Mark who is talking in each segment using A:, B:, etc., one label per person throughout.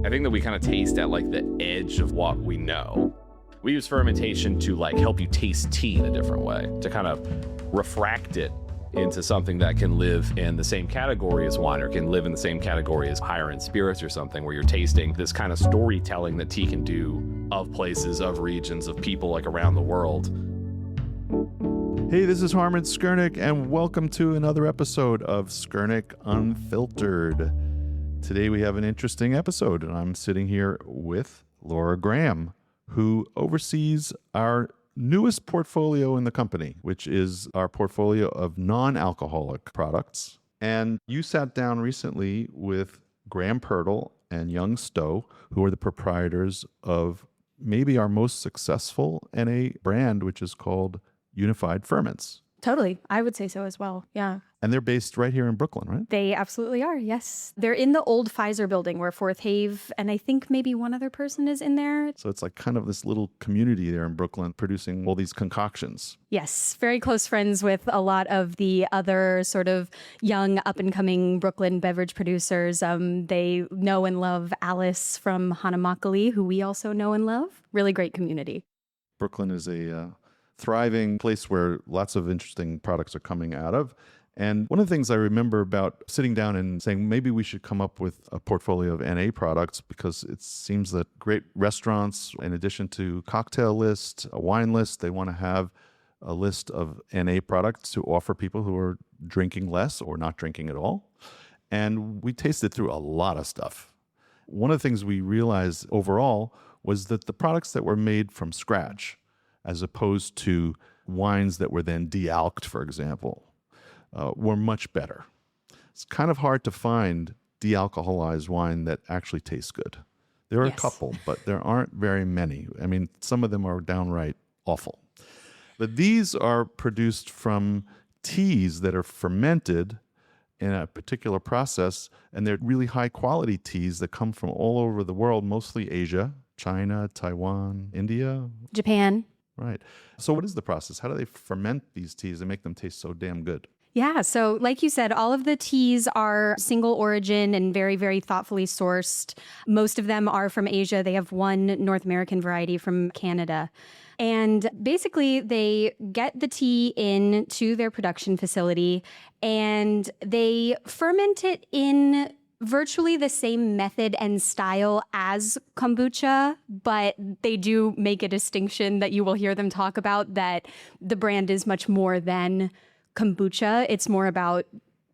A: I think that we kind of taste at like the edge of what we know. We use fermentation to like help you taste tea in a different way, to kind of refract it into something that can live in the same category as wine or can live in the same category as higher end spirits or something, where you're tasting this kind of storytelling that tea can do of places, of regions, of people like around the world.
B: Hey, this is Harman Skurnick, and welcome to another episode of Skurnick Unfiltered. Today we have an interesting episode, and I'm sitting here with Laura Graham, who oversees our newest portfolio in the company, which is our portfolio of non-alcoholic products. And you sat down recently with Graham Pirtle and young Stowe, who are the proprietors of maybe our most successful NA brand, which is called Unified Ferments.
C: Totally. I would say so as well. Yeah.
B: And they're based right here in Brooklyn, right?
C: They absolutely are. Yes. They're in the old Pfizer building where Fourth Have, and I think maybe one other person is in there.
B: So it's like kind of this little community there in Brooklyn producing all these concoctions.
C: Yes. Very close friends with a lot of the other sort of young up and coming Brooklyn beverage producers. They know and love Alice from Hanamakali, who we also know and love. Really great community.
B: Brooklyn is a thriving place where lots of interesting products are coming out of. And one of the things I remember about sitting down and saying maybe we should come up with a portfolio of NA products, because it seems that great restaurants, in addition to cocktail list, a wine list, they want to have a list of NA products to offer people who are drinking less or not drinking at all. And we tasted through a lot of stuff. One of the things we realized overall was that the products that were made from scratch, as opposed to wines that were then de-alked, for example, were much better. It's kind of hard to find de-alcoholized wine that actually tastes good. There are a couple, but there aren't very many. I mean, some of them are downright awful. But these are produced from teas that are fermented in a particular process, and they're really high-quality teas that come from all over the world, mostly Asia, China, Taiwan, India.
C: Japan.
B: Right. So what is the process? How do they ferment these teas and make them taste so damn good?
C: Yeah. So like you said, all of the teas are single origin and very, very thoughtfully sourced. Most of them are from Asia. They have one North American variety from Canada. And basically, they get the tea into their production facility and they ferment it in virtually the same method and style as kombucha, but they do make a distinction that you will hear them talk about, that the brand is much more than kombucha. It's more about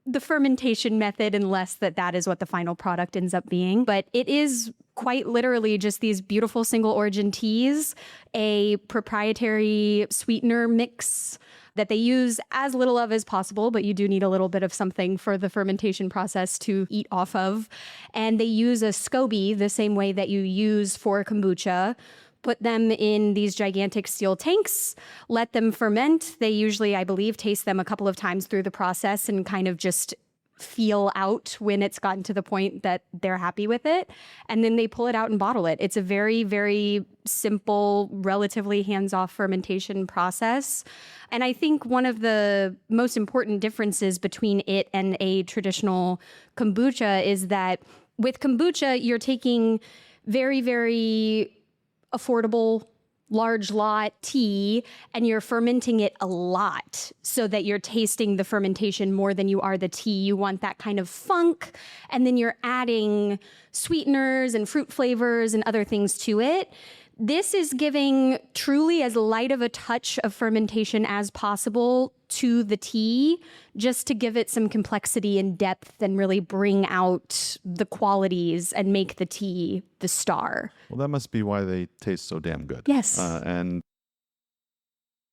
C: the fermentation method and less that is what the final product ends up being. But it is quite literally just these beautiful single origin teas, a proprietary sweetener mix that they use as little of as possible, but you do need a little bit of something for the fermentation process to eat off of. And they use a SCOBY the same way that you use for kombucha. Put them in these gigantic steel tanks, let them ferment. They usually, I believe, taste them a couple of times through the process and kind of just feel out when it's gotten to the point that they're happy with it. And then they pull it out and bottle it. It's a very, very simple, relatively hands-off fermentation process. And I think one of the most important differences between it and a traditional kombucha is that with kombucha, you're taking very, very affordable, large lot tea, and you're fermenting it a lot so that you're tasting the fermentation more than you are the tea. You want that kind of funk, and then you're adding sweeteners and fruit flavors and other things to it. This is giving truly as light of a touch of fermentation as possible to the tea, just to give it some complexity and depth and really bring out the qualities and make the tea the star.
B: Well, that must be why they taste so damn good.
C: Yes.
B: And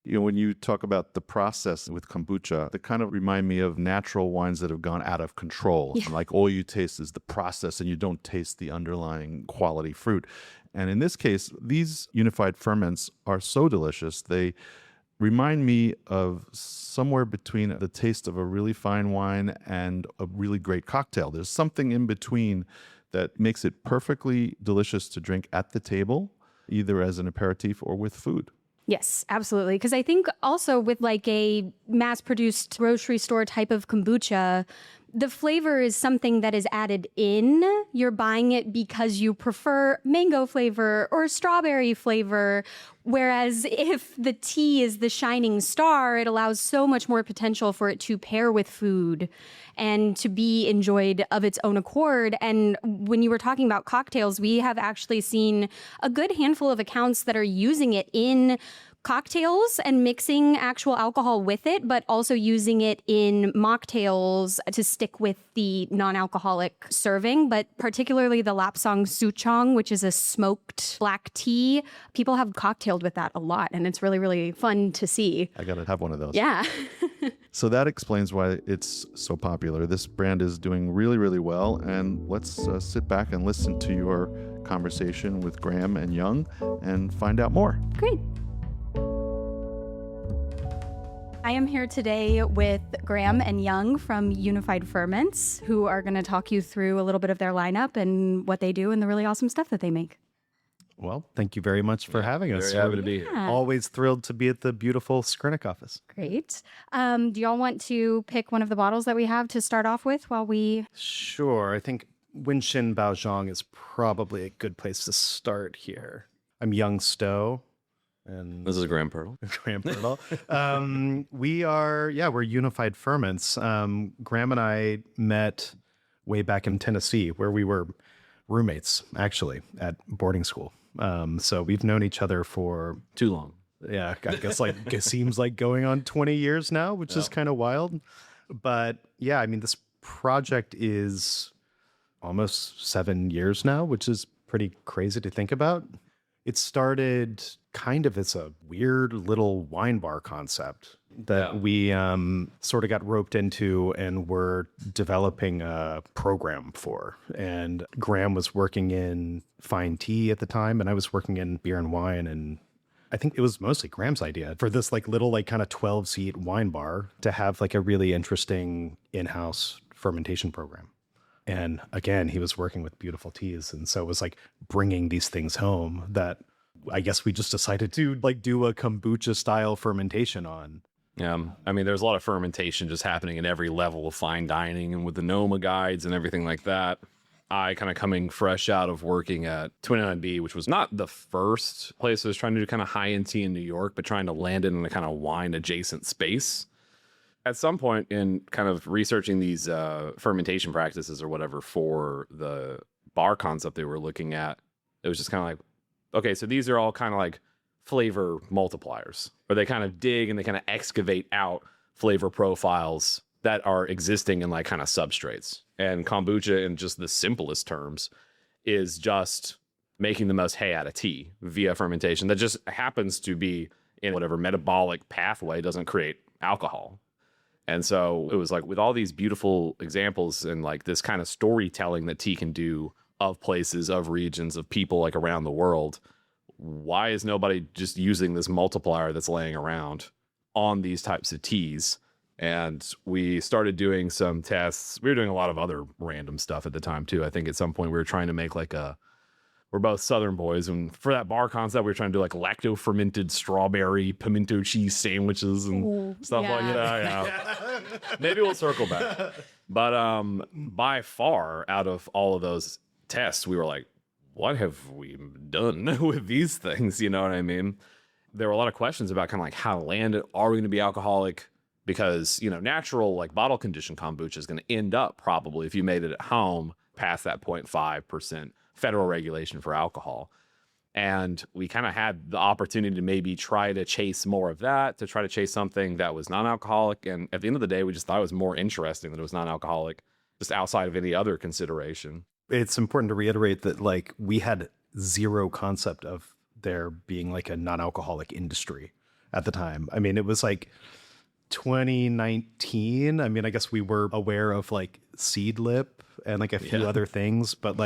B: you know, when you talk about the process with kombucha, they kind of remind me of natural wines that have gone out of control. Yeah. Like all you taste is the process and you don't taste the underlying quality fruit. And in this case, these unified ferments are so delicious. They remind me of somewhere between the taste of a really fine wine and a really great cocktail. There's something in between that makes it perfectly delicious to drink at the table, either as an aperitif or with food.
C: Yes, absolutely. Because I think also with like a mass-produced grocery store type of kombucha, the flavor is something that is added in. You're buying it because you prefer mango flavor or strawberry flavor. Whereas if the tea is the shining star, it allows so much more potential for it to pair with food and to be enjoyed of its own accord. And when you were talking about cocktails, we have actually seen a good handful of accounts that are using it in cocktails and mixing actual alcohol with it, but also using it in mocktails to stick with the non-alcoholic serving. But particularly the Lapsang Souchong, which is a smoked black tea, people have cocktailed with that a lot, and it's really, really fun to see.
B: I got to have one of those.
C: Yeah.
B: So that explains why it's so popular. This brand is doing really, really well. And let's sit back and listen to your conversation with Graham and Young and find out more.
C: Great. I am here today with Graham and Young from Unified Ferments, who are going to talk you through a little bit of their lineup and what they do and the really awesome stuff that they make.
D: Well, thank you very much for having us.
A: Very happy to be here.
D: Always thrilled to be at the beautiful Skrinick office.
C: Great. Do y'all want to pick one of the bottles that we have to start off with while we...
D: Sure. I think Winshin Baozhong is probably a good place to start here. I'm Young Stowe. And
A: This is Graham Pirtle.
D: Graham Pirtle. We're Unified Ferments. Graham and I met way back in Tennessee, where we were roommates, actually, at boarding school. So we've known each other for
A: Too long.
D: I guess it seems like going on 20 years now, which is kind of wild. But yeah, I mean, this project is almost 7 years now, which is pretty crazy to think about. It started kind of as a weird little wine bar concept that we sort of got roped into and were developing a program for. And Graham was working in fine tea at the time, and I was working in beer and wine. And I think it was mostly Graham's idea for this little kind of 12-seat wine bar to have a really interesting in-house fermentation program. And again, he was working with beautiful teas. And so it was bringing these things home that I guess we just decided to do a kombucha-style fermentation on.
A: Yeah. I mean, there's a lot of fermentation just happening at every level of fine dining and with the NOMA guides and everything like that. I kind of coming fresh out of working at 29B, which was not the first place I was trying to do kind of high-end tea in New York, but trying to land it in a kind of wine-adjacent space. At some point in kind of researching these fermentation practices or whatever for the bar concept they were looking at, it was just kind of like, okay, so these are all kind of flavor multipliers, where they kind of dig and they kind of excavate out flavor profiles that are existing in kind of substrates. And kombucha, in just the simplest terms, is just making the most hay out of tea via fermentation that just happens to be in whatever metabolic pathway doesn't create alcohol. And so it was with all these beautiful examples and this kind of storytelling that tea can do of places, of regions, of people around the world, why is nobody just using this multiplier that's laying around on these types of teas? And we started doing some tests. We were doing a lot of other random stuff at the time too. I think at some point we were trying to make we're both Southern boys, and for that bar concept, we were trying to do lacto-fermented strawberry pimento cheese sandwiches and stuff like that. Yeah. Maybe we'll circle back. But by far, out of all of those tests, we were like, what have we done with these things? You know what I mean? There were a lot of questions about kind of how to land it. Are we going to be alcoholic? Because, natural bottle conditioned kombucha is going to end up probably, if you made it at home, past that 0.5% federal regulation for alcohol. And we kind of had the opportunity to maybe try to chase more of that, to try to chase something that was non-alcoholic. And at the end of the day, we just thought it was more interesting that it was non-alcoholic, just outside of any other consideration.
D: It's important to reiterate that we had zero concept of there being a non-alcoholic industry at the time. I mean, it was 2019. I mean, I guess we were aware of seed lip and a few other things, but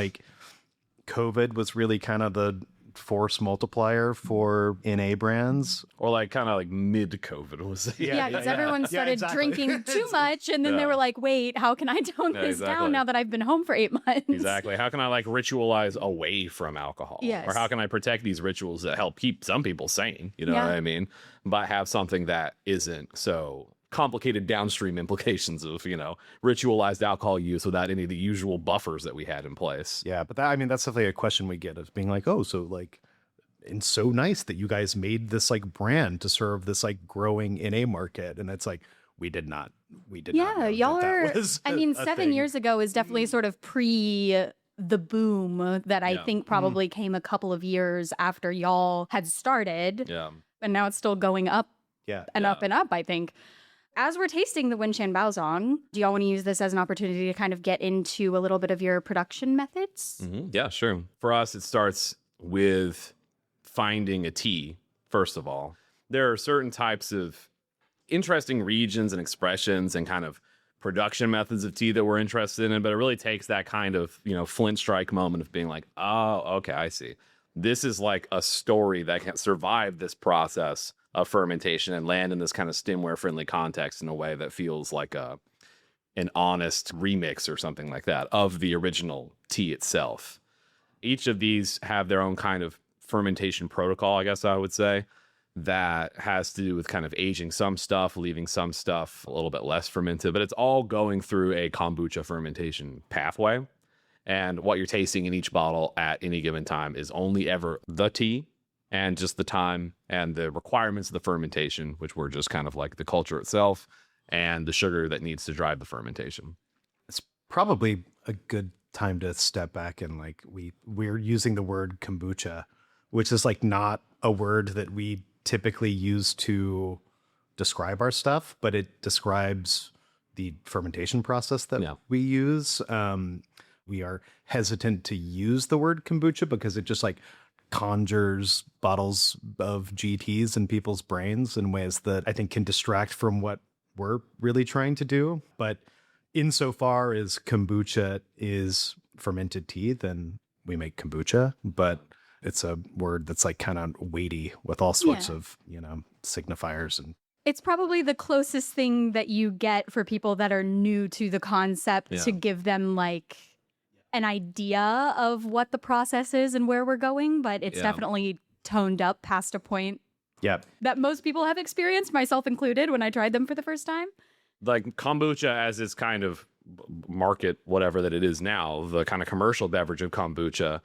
D: COVID was really kind of the force multiplier for NA brands.
A: Or kind of mid-COVID was it?
C: Yeah, because everyone started drinking too much, and then they were like, wait, how can I tone this down now that I've been home for 8 months?
A: Exactly. How can I ritualize away from alcohol?
C: Yes.
A: Or how can I protect these rituals that help keep some people sane? You know what I mean? But have something that isn't so complicated downstream implications of, ritualized alcohol use without any of the usual buffers that we had in place.
D: Yeah, but that's definitely a question we get of being like, oh, so like, it's so nice that you guys made this like brand to serve this like growing NA market. And it's like, we did not
C: Yeah,
D: know
C: y'all
D: that
C: are,
D: was
C: I mean,
D: a
C: 7
D: thing.
C: years ago is definitely sort of pre the boom that I think probably came a couple of years after y'all had started.
A: Yeah.
C: And now it's still going up and
A: Yeah.
C: up and up, I think. As we're tasting the Wenchan Baozong, do y'all want to use this as an opportunity to kind of get into a little bit of your production methods?
A: Yeah, sure. For us, it starts with finding a tea, first of all. There are certain types of interesting regions and expressions and kind of production methods of tea that we're interested in, but it really takes that kind of, flint strike moment of being like, oh, okay, I see. This is like a story that can survive this process of fermentation and land in this kind of stemware friendly context in a way that feels like an honest remix or something like that of the original tea itself. Each of these have their own kind of fermentation protocol, I guess I would say, that has to do with kind of aging some stuff, leaving some stuff a little bit less fermented, but it's all going through a kombucha fermentation pathway. And what you're tasting in each bottle at any given time is only ever the tea and just the time and the requirements of the fermentation, which were just kind of like the culture itself and the sugar that needs to drive the fermentation.
D: It's probably a good time to step back and like we're using the word kombucha, which is like not a word that we typically use to describe our stuff, but it describes the fermentation process that we use. We are hesitant to use the word kombucha because it just like conjures bottles of GTs in people's brains in ways that I think can distract from what we're really trying to do. But insofar as kombucha is fermented tea, then we make kombucha, but it's a word that's like kind of weighty with all sorts of, signifiers. And
C: It's probably the closest thing that you get for people that are new to the concept to give them like an idea of what the process is and where we're going, but it's definitely toned up past a point that most people have experienced, myself included, when I tried them for the first time.
A: Like kombucha as its kind of market, whatever that it is now, the kind of commercial beverage of kombucha,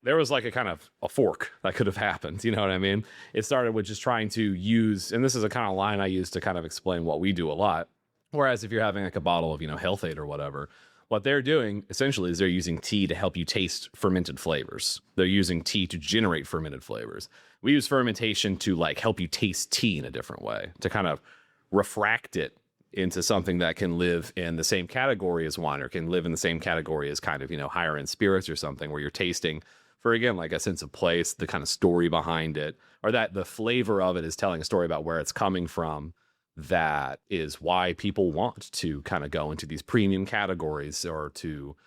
A: there was like a kind of a fork that could have happened. You know what I mean? It started with just trying to use, and this is a kind of line I use to kind of explain what we do a lot. Whereas if you're having like a bottle of, Health Aid or whatever, what they're doing essentially is they're using tea to help you taste fermented flavors. They're using tea to generate fermented flavors. We use fermentation to like help you taste tea in a different way, to kind of refract it into something that can live in the same category as wine or can live in the same category as kind of, higher end spirits or something, where you're tasting for, again, like a sense of place, the kind of story behind it, or that the flavor of it is telling a story about where it's coming from. That is why people want to kind of go into these premium categories or to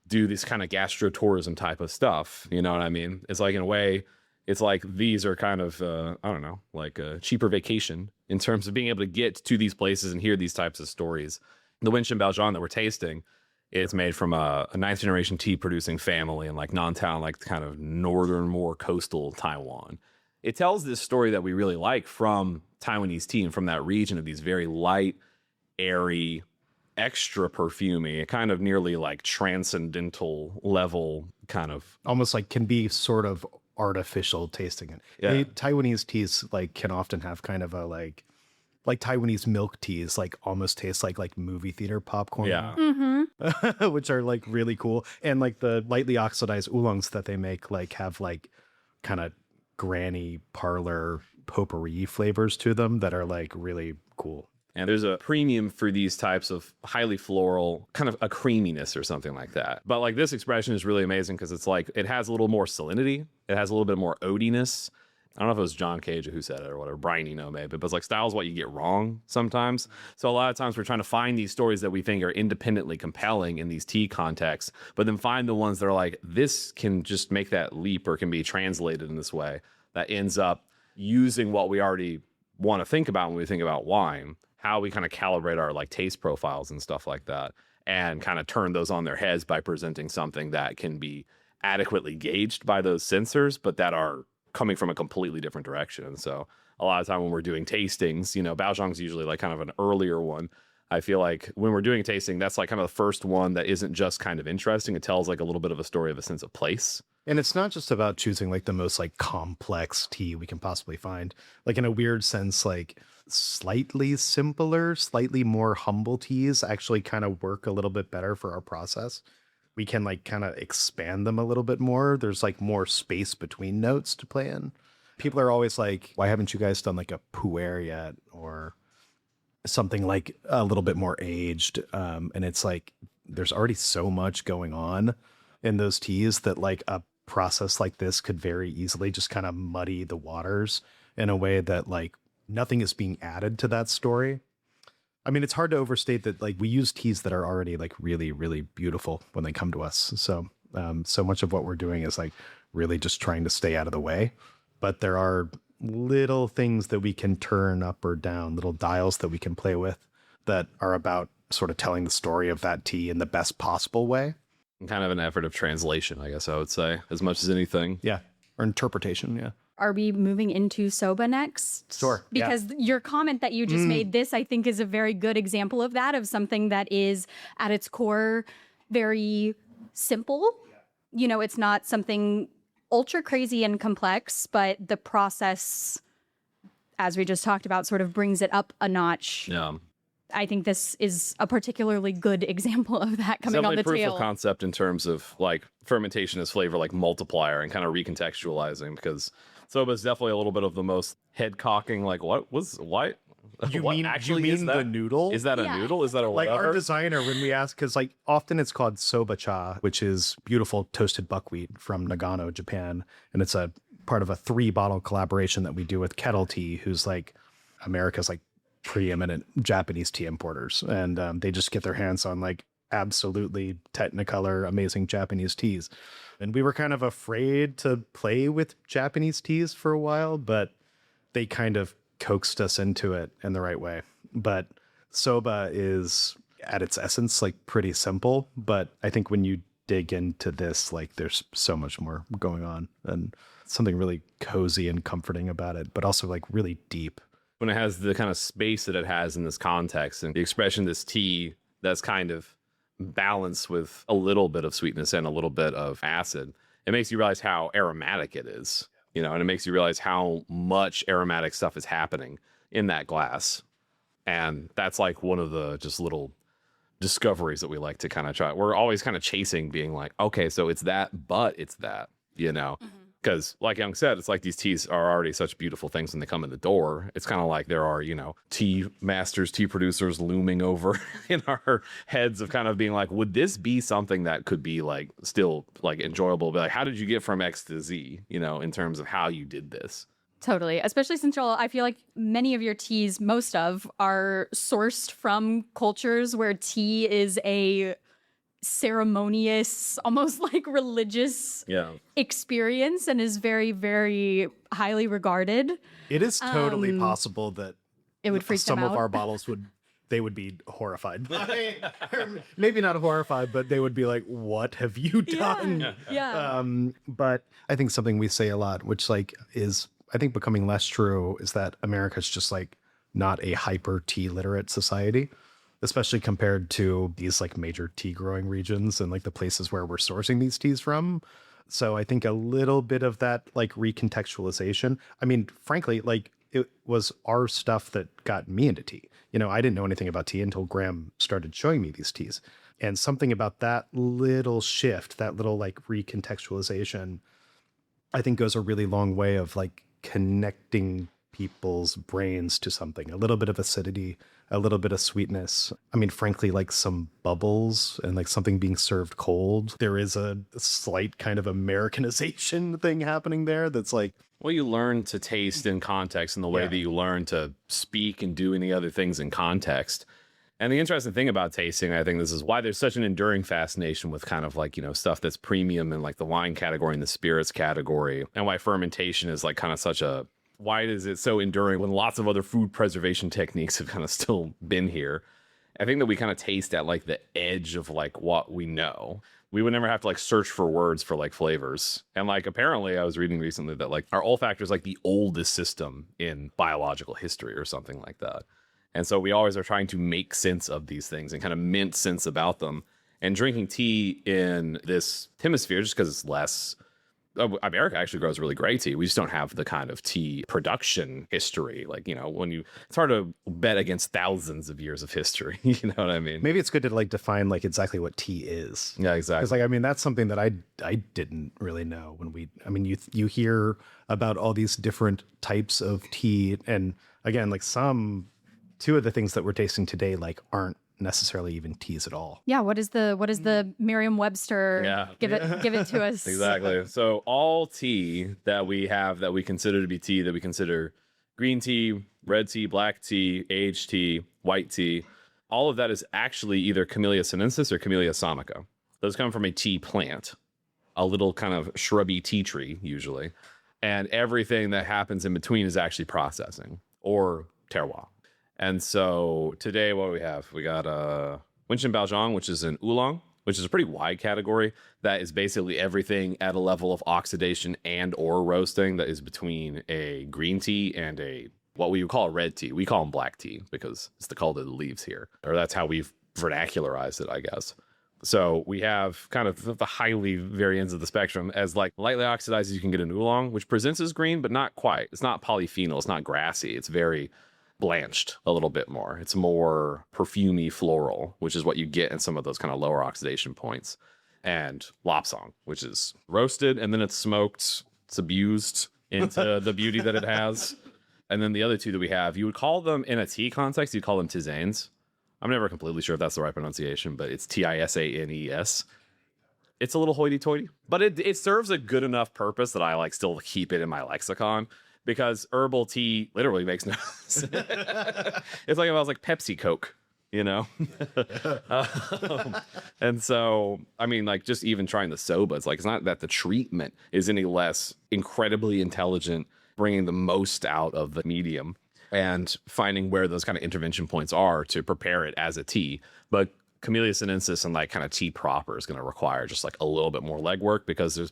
A: do this kind of gastrotourism type of stuff. You know what I mean? It's like, in a way, it's like these are kind of, I don't know, like a cheaper vacation in terms of being able to get to these places and hear these types of stories. The Wenchan Baozong that we're tasting, it's made from a ninth generation tea producing family in like Nantown, like kind of northern, more coastal Taiwan. It tells this story that we really like from Taiwanese tea and from that region of these very light, airy, extra perfumey, kind of nearly like transcendental level kind of.
D: Almost like can be sort of artificial tasting it.
A: Yeah.
D: Taiwanese teas like can often have kind of a like Taiwanese milk teas like almost taste like movie theater popcorn.
C: Mm-hmm.
D: Which are like really cool. And like the lightly oxidized oolongs that they make like have like kind of granny parlor potpourri flavors to them that are like really cool.
A: And there's a premium for these types of highly floral, kind of a creaminess or something like that. But like this expression is really amazing because it's like, it has a little more salinity. It has a little bit more oatiness. I don't know if it was John Cage who said it or whatever, Brian Eno maybe, but it's like style is what you get wrong sometimes. So a lot of times we're trying to find these stories that we think are independently compelling in these tea contexts, but then find the ones that are like, this can just make that leap or can be translated in this way that ends up using what we already want to think about when we think about wine, how we kind of calibrate our like taste profiles and stuff like that, and kind of turn those on their heads by presenting something that can be adequately gauged by those sensors, but that are coming from a completely different direction. And so a lot of time when we're doing tastings, Baozhang's usually like kind of an earlier one. I feel like when we're doing a tasting, that's like kind of the first one that isn't just kind of interesting. It tells like a little bit of a story of a sense of place.
D: And it's not just about choosing like the most like complex tea we can possibly find. Like in a weird sense, like slightly simpler, slightly more humble teas actually kind of work a little bit better for our process. We can like kind of expand them a little bit more. There's like more space between notes to play in. People are always like, why haven't you guys done like a pu'er yet? Or something like a little bit more aged. And it's like, there's already so much going on in those teas that like a process like this could very easily just kind of muddy the waters in a way that like nothing is being added to that story. I mean, it's hard to overstate that like we use teas that are already like really, really beautiful when they come to us. So, so much of what we're doing is like really just trying to stay out of the way, but there are little things that we can turn up or down, little dials that we can play with that are about sort of telling the story of that tea in the best possible way.
A: Kind of an effort of translation, I guess I would say, as much as anything.
D: Yeah. Or interpretation. Yeah.
C: Are we moving into soba next?
D: Sure.
C: Because your comment that you just made, this I think is a very good example of that, of something that is at its core very simple. It's not something ultra crazy and complex, but the process, as we just talked about, sort of brings it up a notch.
A: Yeah.
C: I think this is a particularly good example of that coming on the
A: proof
C: tail.
A: of concept in terms of like fermentation as flavor, like multiplier and kind of recontextualizing, because soba is definitely a little bit of the most head cocking. Like what?
D: You
A: what
D: mean
A: actually
D: you
A: is
D: mean
A: that?
D: the noodle?
A: Is that a noodle? Is that a
D: like
A: whatever?
D: our designer, when we ask, because like often it's called soba cha, which is beautiful toasted buckwheat from Nagano, Japan, and it's a part of a 3-bottle collaboration that we do with Kettle Tea, who's like America's like preeminent Japanese tea importers, and they just get their hands on like absolutely technicolor amazing Japanese teas. And we were kind of afraid to play with Japanese teas for a while, but they kind of coaxed us into it in the right way. But soba is at its essence like pretty simple, but I think when you dig into this, like there's so much more going on and something really cozy and comforting about it, but also like really deep.
A: When it has the kind of space that it has in this context and the expression of this tea that's kind of balanced with a little bit of sweetness and a little bit of acid, it makes you realize how aromatic it is, and it makes you realize how much aromatic stuff is happening in that glass. And that's like one of the just little discoveries that we like to kind of try. We're always kind of chasing being like, okay, so it's that, but it's that, Because like Young said, it's like these teas are already such beautiful things when they come in the door. It's kind of like there are, tea masters, tea producers looming over in our heads of kind of being like, would this be something that could be like still like enjoyable? But like, how did you get from X to Z, in terms of how you did this?
C: Totally. Especially since I feel like many of your teas, most of, are sourced from cultures where tea is a ceremonious, almost like religious experience and is very, very highly regarded.
D: It is totally possible that
C: it would freak
D: some
C: them
D: of
C: out.
D: our bottles they would be horrified. Maybe not horrified, but they would be like, what have you done?
C: Yeah.
D: But I think something we say a lot, which like is, I think, becoming less true, is that America's just like not a hyper tea literate society, especially compared to these like major tea growing regions and like the places where we're sourcing these teas from. So I think a little bit of that like recontextualization. I mean, frankly, like it was our stuff that got me into tea. I didn't know anything about tea until Graham started showing me these teas. And something about that little shift, that little like recontextualization, I think goes a really long way of like connecting people's brains to something, a little bit of acidity, a little bit of sweetness. I mean, frankly, like some bubbles and like something being served cold. There is a slight kind of Americanization thing happening there that's like,
A: well, you learn to taste in context in the way that you learn to speak and do any other things in context. And the interesting thing about tasting, I think this is why there's such an enduring fascination with kind of like, stuff that's premium in like the wine category and the spirits category, and why fermentation is like kind of such a, why is it so enduring when lots of other food preservation techniques have kind of still been here, I think that we kind of taste at like the edge of like what we know. We would never have to like search for words for like flavors. And like apparently I was reading recently that like our olfactor is like the oldest system in biological history or something like that. And so we always are trying to make sense of these things and kind of mint sense about them. And drinking tea in this hemisphere, just because it's less, America actually grows really great tea. We just don't have the kind of tea production history. Like, you know, it's hard to bet against thousands of years of history. You know what I mean?
D: Maybe it's good to like define like exactly what tea is.
A: Yeah, exactly.
D: Because like, I mean, that's something that I didn't really know you hear about all these different types of tea. And again, like two of the things that we're tasting today, like aren't necessarily even teas at all.
C: Yeah, what is the Merriam-Webster?
A: Yeah.
C: Give it to us.
A: Exactly. So all tea that we have that we consider to be tea, that we consider green tea, red tea, black tea, aged tea, white tea, all of that is actually either Camellia sinensis or Camellia samica. Those come from a tea plant, a little kind of shrubby tea tree usually. And everything that happens in between is actually processing or terroir. And so today, what do we have? We got Winston Baojong, which is an oolong, which is a pretty wide category. That is basically everything at a level of oxidation and or roasting that is between a green tea and what we would call a red tea. We call them black tea because it's the color of the leaves here, or that's how we've vernacularized it, I guess. So we have kind of the highly very ends of the spectrum. As like lightly oxidized, you can get an oolong, which presents as green, but not quite. It's not polyphenol. It's not grassy. It's very blanched a little bit more. It's more perfumey floral, which is what you get in some of those kind of lower oxidation points. And lopsong, which is roasted and then it's smoked. It's abused into the beauty that it has. And then the other two that we have, you would call them in a tea context, you'd call them tisanes. I'm never completely sure if that's the right pronunciation, but it's Tisanes. It's a little hoity-toity, but it serves a good enough purpose that I like still keep it in my lexicon. Because herbal tea literally makes no sense. It's like if I was like Pepsi Coke, you know? And so, I mean, like just even trying the soba, it's like, it's not that the treatment is any less incredibly intelligent, bringing the most out of the medium and finding where those kind of intervention points are to prepare it as a tea. But Camellia sinensis and like kind of tea proper is going to require just like a little bit more legwork because there's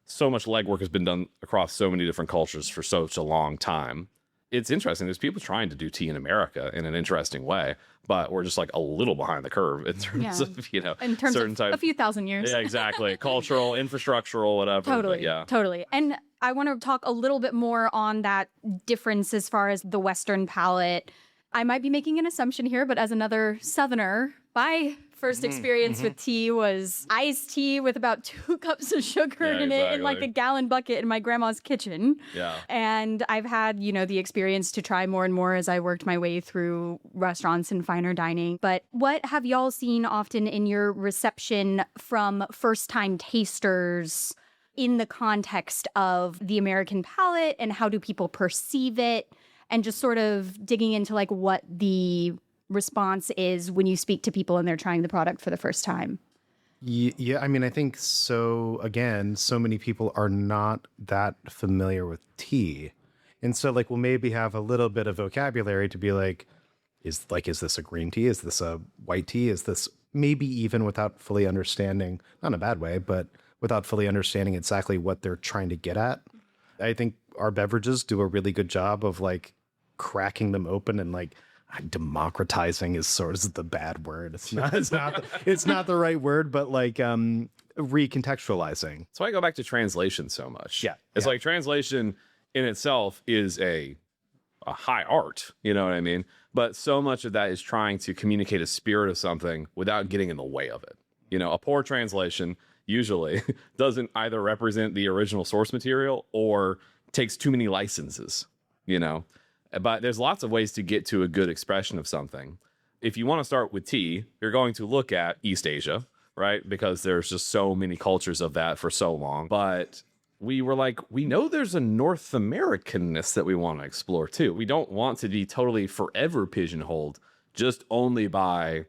A: so much legwork has been done across so many different cultures for such a long time. It's interesting. There's people trying to do tea in America in an interesting way, but we're just like a little behind the curve in terms of, you know,
E: in terms
A: certain
E: of a few thousand years.
A: Yeah, exactly. Cultural, infrastructural, whatever.
C: Totally.
A: But yeah.
C: Totally. And I want to talk a little bit more on that difference as far as the Western palate. I might be making an assumption here, but as another Southerner, my first experience with tea was iced tea with about 2 cups of sugar in it in like a gallon bucket in my grandma's kitchen.
A: Yeah.
C: And I've had, you know, the experience to try more and more as I worked my way through restaurants and finer dining. But what have y'all seen often in your reception from first-time tasters in the context of the American palate and how do people perceive it? And just sort of digging into like what the response is when you speak to people and they're trying the product for the first time.
D: Yeah, I mean, I think so. Again, so many people are not that familiar with tea. And so like we'll maybe have a little bit of vocabulary to be like, is this a green tea? Is this a white tea? Is this maybe even without fully understanding, not in a bad way, but without fully understanding exactly what they're trying to get at. I think our beverages do a really good job of like cracking them open and like democratizing is sort of the bad word. It's not the right word, but like recontextualizing.
A: That's why I go back to translation so much.
D: Yeah.
A: It's like translation in itself is a high art, you know what I mean? But so much of that is trying to communicate a spirit of something without getting in the way of it. You know, a poor translation usually doesn't either represent the original source material or takes too many licenses, you know? But there's lots of ways to get to a good expression of something. If you want to start with tea, you're going to look at East Asia, right? Because there's just so many cultures of that for so long. But we were like, we know there's a North Americanness that we want to explore too. We don't want to be totally forever pigeonholed just only by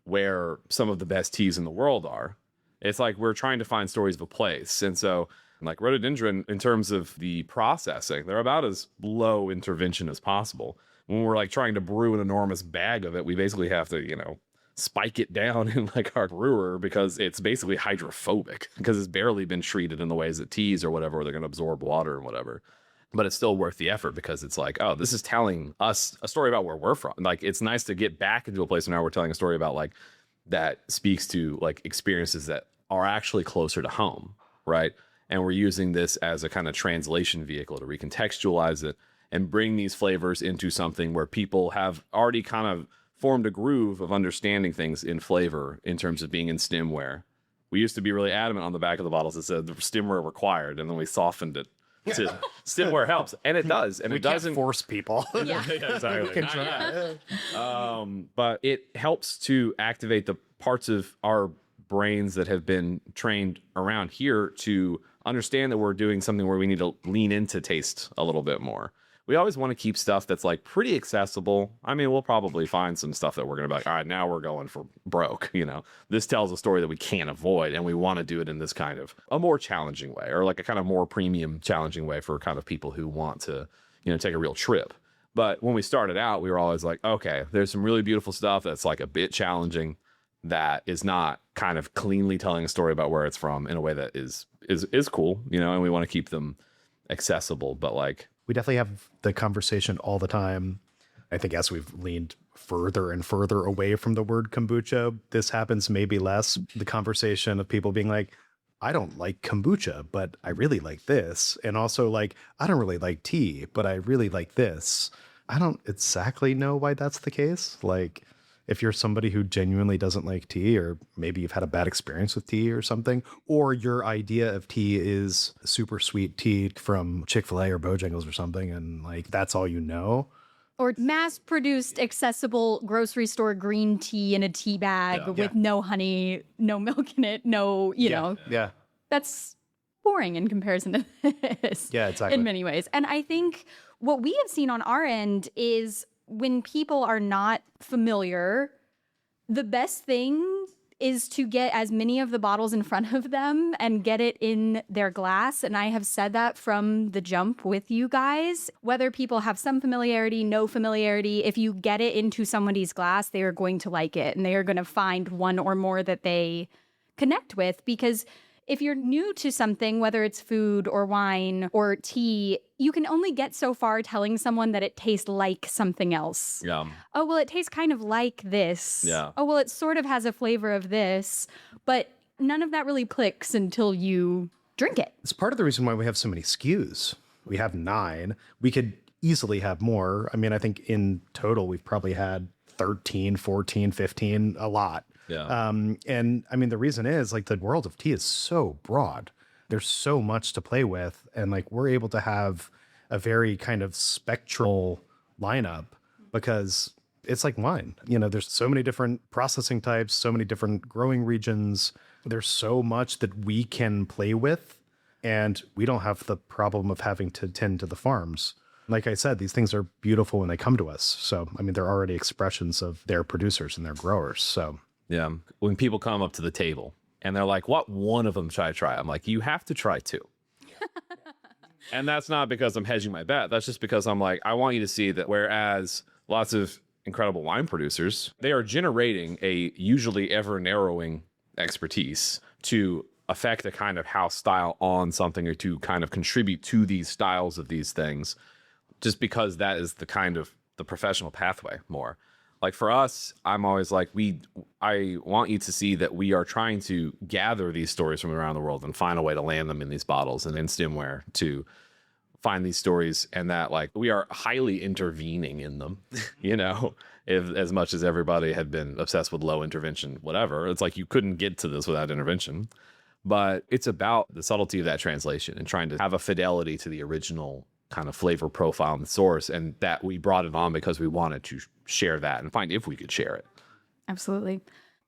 A: where some of the best teas in the world are. It's like we're trying to find stories of a place. And so like rhododendron, in terms of the processing, they're about as low intervention as possible. when we're like trying to brew an enormous bag of it, we basically have to, you know, spike it down in like our brewer because it's basically hydrophobic because it's barely been treated in the ways that teas or whatever, where they're going to absorb water and whatever. But it's still worth the effort because it's like, oh, this is telling us a story about where we're from. Like, it's nice to get back into a place where now we're telling a story about like that speaks to like experiences that are actually closer to home, right? And we're using this as a kind of translation vehicle to recontextualize it and bring these flavors into something where people have already kind of formed a groove of understanding things in flavor in terms of being in stemware. We used to be really adamant on the back of the bottles that said the stemware required, and then we softened it to stemware helps, and it does, and
D: we
A: it doesn't
D: force people.
C: Yeah.
A: Exactly. But it helps to activate the parts of our brains that have been trained around here to understand that we're doing something where we need to lean into taste a little bit more. We always want to keep stuff that's like pretty accessible. I mean, we'll probably find some stuff that we're going to be like, all right, now we're going for broke. You know, this tells a story that we can't avoid, and we want to do it in this kind of a more challenging way, or like a kind of more premium challenging way for kind of people who want to, you know, take a real trip. But when we started out, we were always like, okay, there's some really beautiful stuff that's like a bit challenging that is not kind of cleanly telling a story about where it's from in a way that is cool, you know, and we want to keep them accessible, but like,
D: we definitely have the conversation all the time. I think as we've leaned further and further away from the word kombucha, this happens maybe less. The conversation of people being like, I don't like kombucha, but I really like this. And also like, I don't really like tea, but I really like this. I don't exactly know why that's the case. Like, if you're somebody who genuinely doesn't like tea, or maybe you've had a bad experience with tea or something, or your idea of tea is super sweet tea from Chick-fil-A or Bojangles or something, and like that's all you know.
C: Or mass-produced, accessible grocery store green tea in a tea bag with no honey, no milk in it, no, you know.
D: Yeah.
C: That's boring in comparison to this.
D: Yeah, exactly.
C: In many ways. And I think what we have seen on our end is when people are not familiar, the best thing is to get as many of the bottles in front of them and get it in their glass. And I have said that from the jump with you guys. Whether people have some familiarity, no familiarity, if you get it into somebody's glass, they are going to like it. And they are going to find one or more that they connect with. Because if you're new to something, whether it's food or wine or tea, you can only get so far telling someone that it tastes like something else.
A: yeah,
C: Oh, well, it tastes kind of like this.
A: Yeah.
C: Oh, well, it sort of has a flavor of this. But none of that really clicks until you drink it.
D: It's part of the reason why we have so many SKUs. We have 9. We could easily have more. I mean, I think in total, we've probably had 13, 14, 15, a lot.
A: yeah.
D: And I mean, the reason is like the world of tea is so broad. There's so much to play with. And like, we're able to have a very kind of spectral lineup because it's like wine. You know, there's so many different processing types, so many different growing regions. There's so much that we can play with, and we don't have the problem of having to tend to the farms. Like I said, these things are beautiful when they come to us. So, I mean, they're already expressions of their producers and their growers. So,
A: Yeah. When people come up to the table and they're like, what one of them should I try? I'm like, you have to try 2. And that's not because I'm hedging my bet. That's just because I'm like, I want you to see that whereas lots of incredible wine producers, they are generating a usually ever narrowing expertise to affect a kind of house style on something or to kind of contribute to these styles of these things, just because that is the kind of the professional pathway more. Like for us, I'm always like, I want you to see that we are trying to gather these stories from around the world and find a way to land them in these bottles and in stemware to find these stories, and that like we are highly intervening in them, you know, if as much as everybody had been obsessed with low intervention, whatever, it's like you couldn't get to this without intervention. But it's about the subtlety of that translation and trying to have a fidelity to the original kind of flavor profile and source, and that we brought it on because we wanted to share that and find if we could share it.
C: Absolutely.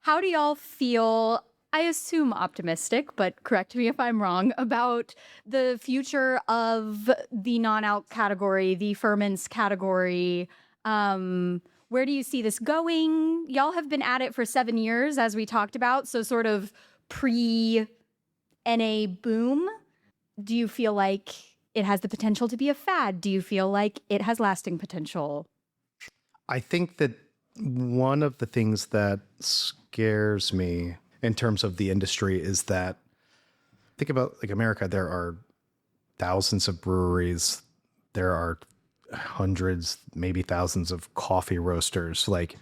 C: How do y'all feel, I assume optimistic, but correct me if I'm wrong, about the future of the non-alc category, the ferments category? Where do you see this going? Y'all have been at it for 7 years, as we talked about, so sort of pre-NA boom. Do you feel like it has the potential to be a fad? Do you feel like it has lasting potential?
D: I think that one of the things that scares me in terms of the industry is that, think about like America, there are thousands of breweries, there are hundreds, maybe thousands of coffee roasters. Like,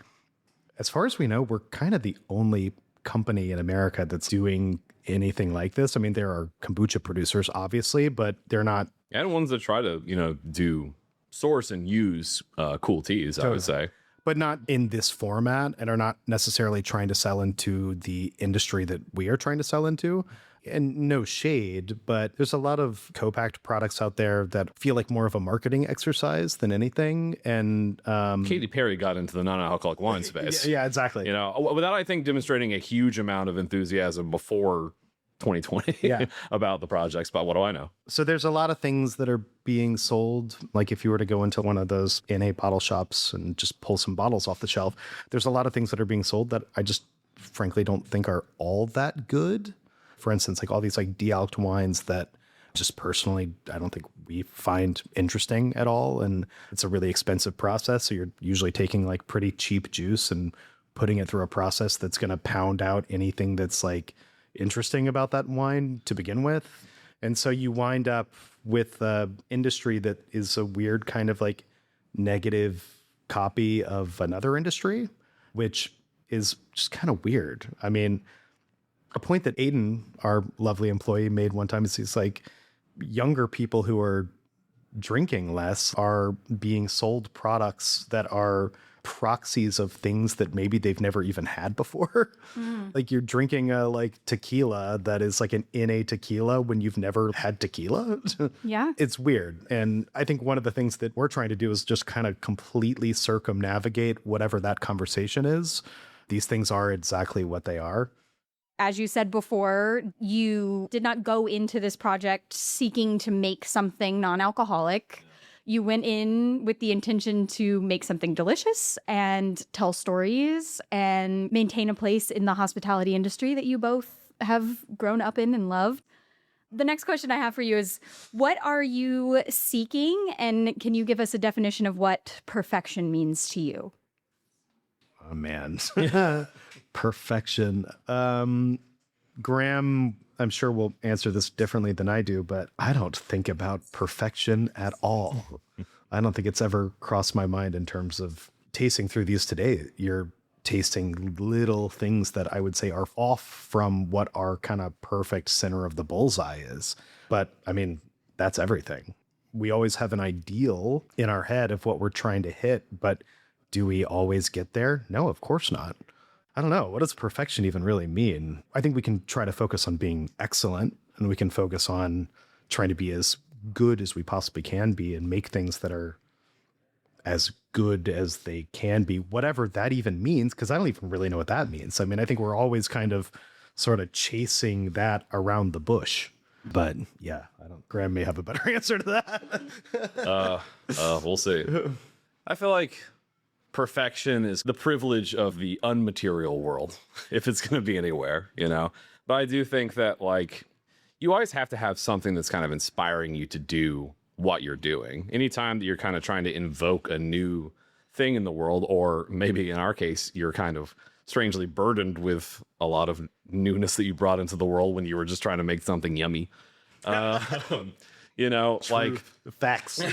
D: as far as we know, we're kind of the only company in America that's doing anything like this. I mean, there are kombucha producers, obviously, but they're not.
A: And ones that try to, do source and use cool teas, I would say.
D: But not in this format, and are not necessarily trying to sell into the industry that we are trying to sell into. And no shade, but there's a lot of co-packed products out there that feel like more of a marketing exercise than anything. And
A: Katy Perry got into the non-alcoholic wine space.
D: Yeah, exactly.
A: Without, I think, demonstrating a huge amount of enthusiasm before 2020 about the projects. But what do I know?
D: So there's a lot of things that are being sold. Like if you were to go into one of those NA bottle shops and just pull some bottles off the shelf, there's a lot of things that are being sold that I just frankly don't think are all that good. For instance, like all these like de-alked wines that just personally, I don't think we find interesting at all. And it's a really expensive process. So you're usually taking like pretty cheap juice and putting it through a process that's going to pound out anything that's like interesting about that wine to begin with. And so you wind up with an industry that is a weird kind of like negative copy of another industry, which is just kind of weird. I mean, a point that Aiden, our lovely employee, made one time is he's like, younger people who are drinking less are being sold products that are proxies of things that maybe they've never even had before. Like you're drinking a like tequila that is like an NA tequila when you've never had tequila.
C: Yeah.
D: It's weird. And I think one of the things that we're trying to do is just kind of completely circumnavigate whatever that conversation is. These things are exactly what they are.
C: As you said before, you did not go into this project seeking to make something non-alcoholic. You went in with the intention to make something delicious and tell stories and maintain a place in the hospitality industry that you both have grown up in and loved. The next question I have for you is, what are you seeking? And can you give us a definition of what perfection means to you?
D: Oh, man. Perfection. Graham, I'm sure will answer this differently than I do, but I don't think about perfection at all. I don't think it's ever crossed my mind in terms of tasting through these today. You're tasting little things that I would say are off from what our kind of perfect center of the bullseye is. But I mean, that's everything. We always have an ideal in our head of what we're trying to hit, but do we always get there? No, of course not. I don't know. What does perfection even really mean? I think we can try to focus on being excellent, and we can focus on trying to be as good as we possibly can be and make things that are as good as they can be, whatever that even means, because I don't even really know what that means. I mean, I think we're always kind of sort of chasing that around the bush. But yeah, Graham may have a better answer to that.
A: We'll see. I feel like perfection is the privilege of the unmaterial world, if it's going to be anywhere, But I do think that, like, you always have to have something that's kind of inspiring you to do what you're doing. Anytime that you're kind of trying to invoke a new thing in the world, or maybe in our case, you're kind of strangely burdened with a lot of newness that you brought into the world when you were just trying to make something yummy. Like
D: facts.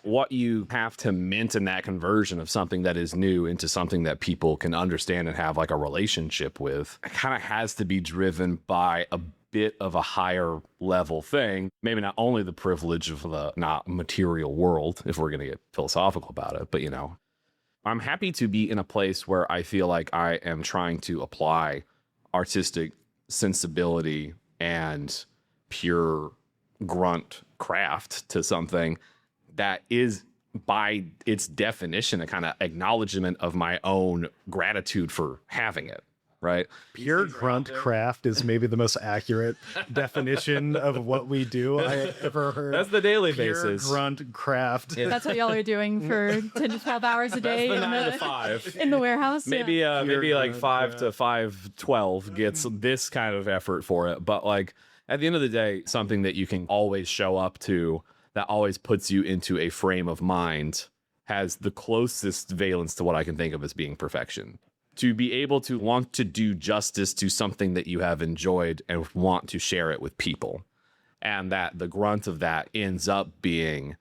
A: What you have to mint in that conversion of something that is new into something that people can understand and have like a relationship with, it kind of has to be driven by a bit of a higher level thing. Maybe not only the privilege of the not material world, if we're going to get philosophical about it, but I'm happy to be in a place where I feel like I am trying to apply artistic sensibility and pure grunt craft to something that is, by its definition, a kind of acknowledgement of my own gratitude for having it, right?
D: Pure grunt craft is maybe the most accurate definition of what we do I have ever heard.
A: That's the daily
D: Pure
A: basis.
D: Grunt craft.
C: That's what y'all are doing for 10 to 12 hours a day
A: The 9 to 5.
C: in the warehouse?
A: Maybe like 5 to 5:12 gets this kind of effort for it. But like at the end of the day, something that you can always show up to, that always puts you into a frame of mind has the closest valence to what I can think of as being perfection. To be able to want to do justice to something that you have enjoyed and want to share it with people. And that the grunt of that ends up being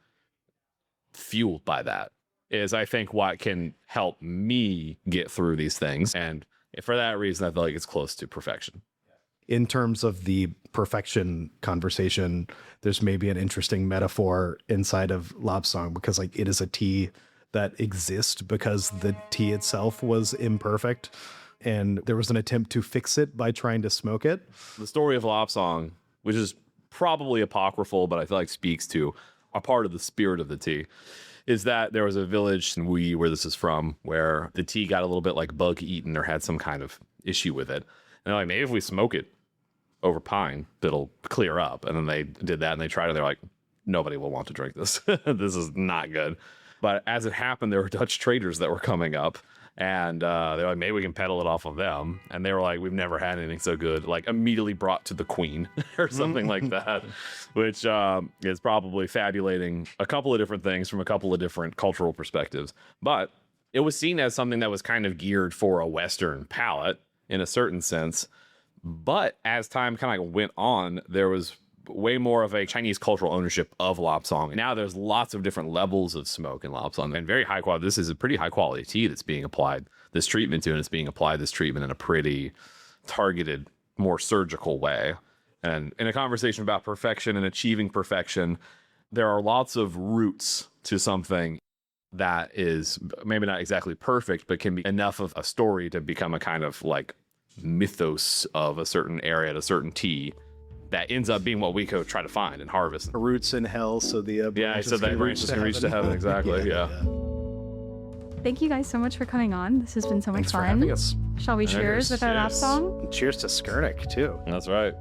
A: fueled by that is, I think, what can help me get through these things. And for that reason, I feel like it's close to perfection.
D: In terms of the perfection conversation, there's maybe an interesting metaphor inside of Lapsang, because like it is a tea that exists because the tea itself was imperfect. And there was an attempt to fix it by trying to smoke it.
A: The story of Lapsang, which is probably apocryphal, but I feel like speaks to a part of the spirit of the tea, is that there was a village in Wuyi, where this is from, where the tea got a little bit like bug eaten or had some kind of issue with it. And they're like, maybe if we smoke it over pine, it'll clear up. And then they did that and they tried it. They're like, nobody will want to drink this. This is not good. But as it happened, there were Dutch traders that were coming up, and they're like, maybe we can peddle it off of them. And they were like, we've never had anything so good. Like immediately brought to the queen or something like that, which is probably fabulating a couple of different things from a couple of different cultural perspectives. But it was seen as something that was kind of geared for a Western palate in a certain sense. But as time kind of went on, there was way more of a Chinese cultural ownership of Lapsang. And now there's lots of different levels of smoke in Lapsang, and very high quality. This is a pretty high quality tea that's being applied this treatment to, and it's being applied this treatment in a pretty targeted, more surgical way. And in a conversation about perfection and achieving perfection, there are lots of roots to something that is maybe not exactly perfect, but can be enough of a story to become a kind of like mythos of a certain area, a certain tea, that ends up being what we go try to find and harvest.
D: Roots in hell, so the branches
A: so that branches can reach to heaven. Exactly. Yeah.
E: Thank you guys so much for coming on. This has been so much
D: Thanks for
E: fun.
D: having us.
E: Shall we cheers with our last song?
D: Cheers to Skurnik too.
A: That's right.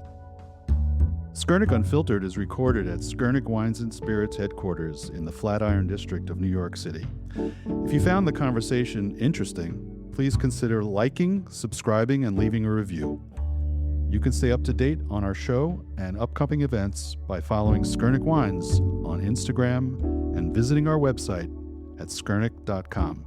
B: Skurnik Unfiltered is recorded at Skurnik Wines and Spirits headquarters in the Flatiron District of New York City. If you found the conversation interesting, please consider liking, subscribing, and leaving a review. You can stay up to date on our show and upcoming events by following Skurnik Wines on Instagram and visiting our website at skurnik.com.